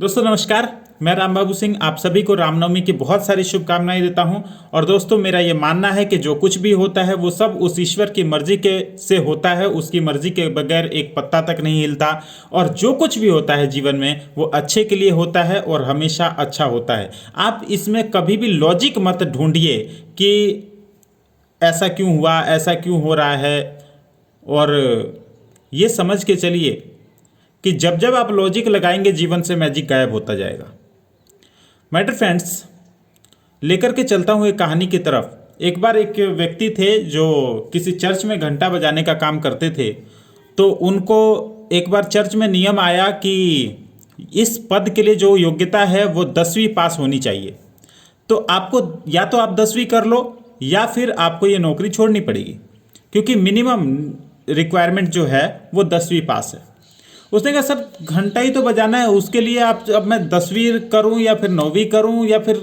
दोस्तों नमस्कार। मैं राम बाबू सिंह आप सभी को रामनवमी की बहुत सारी शुभकामनाएं देता हूं। और दोस्तों मेरा ये मानना है कि जो कुछ भी होता है वो सब उस ईश्वर की मर्जी के से होता है। उसकी मर्जी के बगैर एक पत्ता तक नहीं हिलता। और जो कुछ भी होता है जीवन में वो अच्छे के लिए होता है और हमेशा अच्छा होता है। आप इसमें कभी भी लॉजिक मत ढूंढिए कि ऐसा क्यों हुआ, ऐसा क्यों हो रहा है। और ये समझ के चलिए कि जब जब आप लॉजिक लगाएंगे जीवन से मैजिक गायब होता जाएगा। माय डियर फ्रेंड्स, लेकर के चलता हूँ एक कहानी की तरफ। एक बार एक व्यक्ति थे जो किसी चर्च में घंटा बजाने का काम करते थे। तो उनको एक बार चर्च में नियम आया कि इस पद के लिए जो योग्यता है वो 10वीं पास होनी चाहिए। तो आपको या तो आप 10वीं कर लो या फिर आपको ये नौकरी छोड़नी पड़ेगी, क्योंकि मिनिमम रिक्वायरमेंट जो है वो 10वीं पास है। उसने कहा सर घंटा ही तो बजाना है, उसके लिए आप अब मैं 10वीं करूं या फिर 9वीं करूं या फिर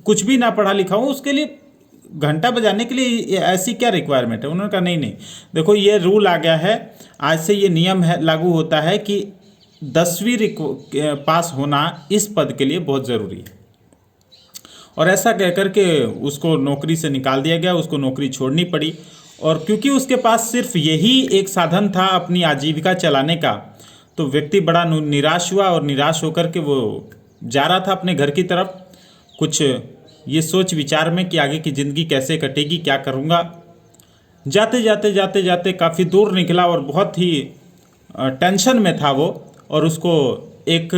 कुछ भी ना पढ़ा लिखा हूं, उसके लिए घंटा बजाने के लिए ऐसी क्या रिक्वायरमेंट है। उन्होंने कहा नहीं नहीं, देखो ये रूल आ गया है, आज से ये नियम है लागू होता है कि 10वीं पास होना इस पद के लिए बहुत ज़रूरी है। और ऐसा कह कर के उसको नौकरी से निकाल दिया गया, उसको नौकरी छोड़नी पड़ी। और क्योंकि उसके पास सिर्फ यही एक साधन था अपनी आजीविका चलाने का, तो व्यक्ति बड़ा निराश हुआ और निराश होकर के वो जा रहा था अपने घर की तरफ, कुछ ये सोच विचार में कि आगे की ज़िंदगी कैसे कटेगी, क्या करूँगा। जाते जाते जाते जाते काफ़ी दूर निकला और बहुत ही टेंशन में था वो। और उसको एक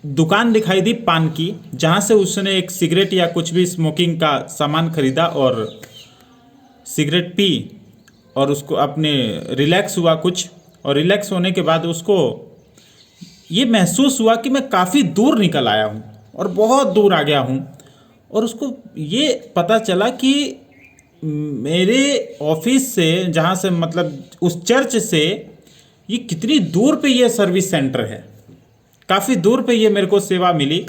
दुकान दिखाई दी पान की, जहाँ से उसने एक सिगरेट या कुछ भी स्मोकिंग का सामान खरीदा और सिगरेट पी। और उसको अपने रिलैक्स हुआ कुछ, और रिलैक्स होने के बाद उसको ये महसूस हुआ कि मैं काफ़ी दूर निकल आया हूँ और बहुत दूर आ गया हूँ। और उसको ये पता चला कि मेरे ऑफिस से, जहाँ से मतलब उस चर्च से, ये कितनी दूर पे ये सर्विस सेंटर है, काफ़ी दूर पे ये मेरे को सेवा मिली।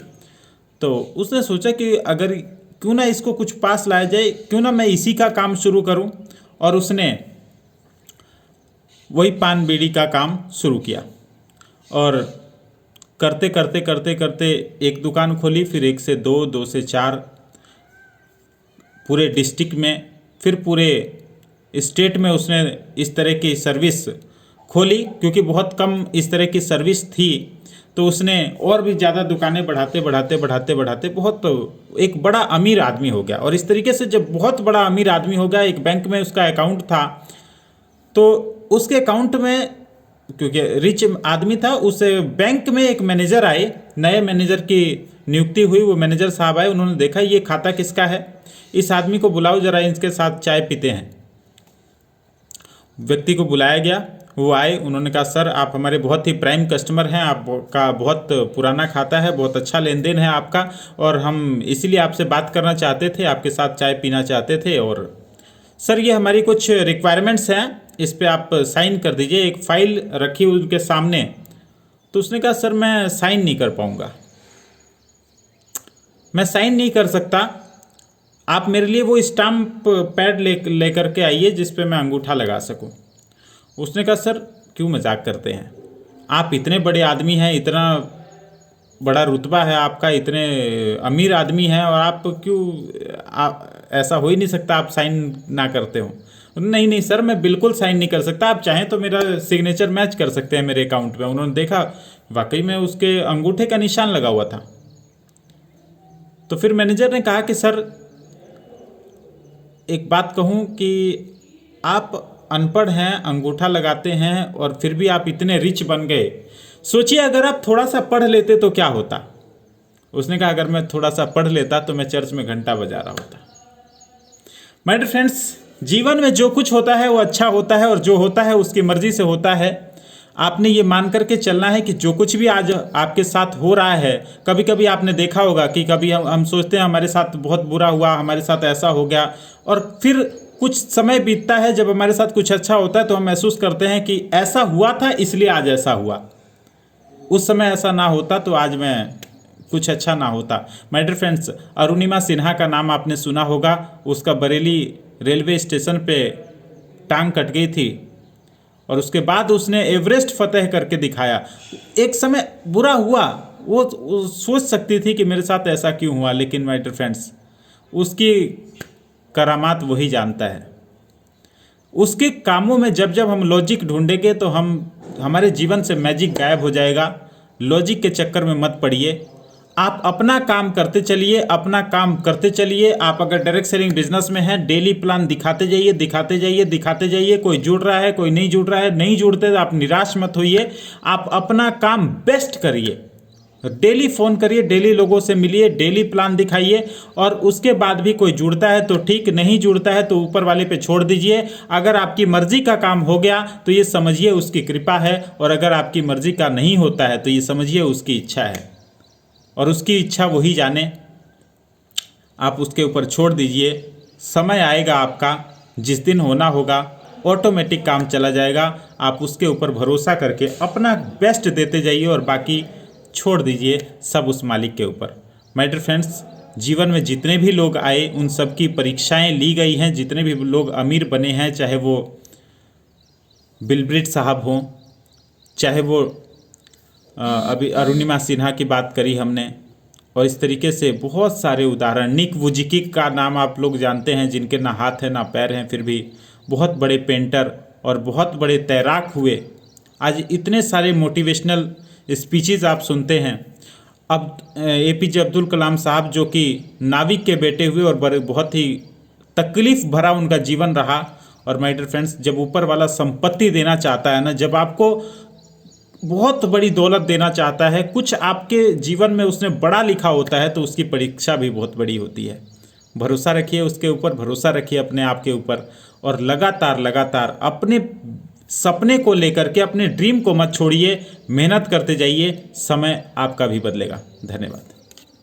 तो उसने सोचा कि अगर क्यों ना इसको कुछ पास लाया जाए, क्यों ना मैं इसी का काम शुरू करूं। और उसने वही पान बीड़ी का काम शुरू किया। और करते करते करते करते एक दुकान खोली, फिर एक से दो, दो से चार, पूरे डिस्ट्रिक्ट में, फिर पूरे स्टेट में उसने इस तरह की सर्विस खोली। क्योंकि बहुत कम इस तरह की सर्विस थी, तो उसने और भी ज़्यादा दुकानें बढ़ाते बढ़ाते बढ़ाते बढ़ाते बहुत एक बड़ा अमीर आदमी हो गया। और इस तरीके से जब बहुत बड़ा अमीर आदमी हो गया, एक बैंक में उसका अकाउंट था, तो उसके अकाउंट में, क्योंकि रिच आदमी था, उस बैंक में एक मैनेजर आए, नए मैनेजर की नियुक्ति हुई। वो मैनेजर साहब आए, उन्होंने देखा ये खाता किसका है, इस आदमी को बुलाओ जरा, इसके साथ चाय पीते हैं। व्यक्ति को बुलाया गया, वो आए, उन्होंने कहा सर आप हमारे बहुत ही प्राइम कस्टमर हैं, आपका बहुत पुराना खाता है, बहुत अच्छा लेन देन है आपका, और हम इसीलिए आपसे बात करना चाहते थे, आपके साथ चाय पीना चाहते थे। और सर ये हमारी कुछ रिक्वायरमेंट्स हैं, इस पर आप साइन कर दीजिए। एक फ़ाइल रखी उनके सामने। तो उसने कहा सर मैं साइन नहीं कर पाऊँगा, मैं साइन नहीं कर सकता, आप मेरे लिए वो स्टाम्प पैड ले करके आइए जिस पे मैं अंगूठा लगा सकूं। उसने कहा सर क्यों मजाक करते हैं, आप इतने बड़े आदमी हैं, इतना बड़ा रुतबा है आपका, इतने अमीर आदमी हैं, और आप क्यों ऐसा हो ही नहीं सकता, आप साइन ना करते हो। नहीं नहीं सर मैं बिल्कुल साइन नहीं कर सकता, आप चाहें तो मेरा सिग्नेचर मैच कर सकते हैं मेरे अकाउंट में। उन्होंने देखा वाकई में उसके अंगूठे का निशान लगा हुआ था। तो फिर मैनेजर ने कहा कि सर एक बात कहूँ कि आप अनपढ़ हैं, अंगूठा लगाते हैं, और फिर भी आप इतने रिच बन गए। सोचिए अगर आप थोड़ा सा पढ़ लेते तो क्या होता। उसने कहा अगर मैं थोड़ा सा पढ़ लेता तो मैं चर्च में घंटा बजा रहा होता। माय डियर फ्रेंड्स, जीवन में जो कुछ होता है वो अच्छा होता है, और जो होता है उसकी मर्जी से होता है। आपने ये मान करके चलना है कि जो कुछ भी आज आपके साथ हो रहा है, कभी कभी आपने देखा होगा कि कभी हम सोचते हैं हमारे साथ बहुत बुरा हुआ, हमारे साथ ऐसा हो गया, और फिर कुछ समय बीतता है, जब हमारे साथ कुछ अच्छा होता है तो हम महसूस करते हैं कि ऐसा हुआ था इसलिए आज ऐसा हुआ, उस समय ऐसा ना होता तो आज मैं कुछ अच्छा ना होता। My dear friends, Arunima Sinha का नाम आपने सुना होगा। उसका बरेली रेलवे स्टेशन पे टांग कट गई थी, और उसके बाद उसने एवरेस्ट फतेह करके दिखाया। एक समय बुरा हुआ, वो सोच सकती थी कि मेरे साथ ऐसा क्यों हुआ, लेकिन माय डियर फ्रेंड्स, उसकी करामात वही जानता है। उसके कामों में जब जब हम लॉजिक ढूंढेंगे तो हमारे जीवन से मैजिक गायब हो जाएगा। लॉजिक के चक्कर में मत पड़िए, आप अपना काम करते चलिए, अपना काम करते चलिए। आप अगर डायरेक्ट सेलिंग बिजनेस में हैं, डेली प्लान दिखाते जाइए, दिखाते जाइए, दिखाते जाइए। कोई जुड़ रहा है, कोई नहीं जुड़ रहा है, नहीं जुड़ते तो आप निराश मत होइए। आप अपना काम बेस्ट करिए, डेली फ़ोन करिए, डेली लोगों से मिलिए, डेली प्लान दिखाइए। और उसके बाद भी कोई जुड़ता है तो ठीक, नहीं जुड़ता है तो ऊपर वाले पे छोड़ दीजिए। अगर आपकी मर्जी का काम हो गया तो ये समझिए उसकी कृपा है, और अगर आपकी मर्जी का नहीं होता है तो ये समझिए उसकी इच्छा है, और उसकी इच्छा वही जाने। आप उसके ऊपर छोड़ दीजिए। समय आएगा आपका, जिस दिन होना होगा, ऑटोमेटिक काम चला जाएगा। आप उसके ऊपर भरोसा करके अपना बेस्ट देते जाइए और बाकी छोड़ दीजिए सब उस मालिक के ऊपर। माय डियर फ्रेंड्स, जीवन में जितने भी लोग आए उन सब की परीक्षाएं ली गई हैं। जितने भी लोग अमीर बने हैं, चाहे वो बिल गेट्स साहब हों, चाहे वो अभी अरुणिमा सिन्हा की बात करी हमने, और इस तरीके से बहुत सारे उदाहरण। निक वुजिकिक का नाम आप लोग जानते हैं, जिनके ना हाथ है ना पैर हैं, फिर भी बहुत बड़े पेंटर और बहुत बड़े तैराक हुए। आज इतने सारे मोटिवेशनल स्पीचेस आप सुनते हैं। अब APJ अब्दुल कलाम साहब, जो कि नाविक के बेटे हुए और बहुत ही तकलीफ भरा उनका जीवन रहा। और माय डियर फ्रेंड्स, जब ऊपर वाला संपत्ति देना चाहता है ना, जब आपको बहुत बड़ी दौलत देना चाहता है, कुछ आपके जीवन में उसने बड़ा लिखा होता है, तो उसकी परीक्षा भी बहुत बड़ी होती है। भरोसा रखिए उसके ऊपर, भरोसा रखिए अपने आप के ऊपर, और लगातार लगातार अपने सपने को लेकर के, अपने ड्रीम को मत छोड़िए, मेहनत करते जाइए। समय आपका भी बदलेगा। धन्यवाद।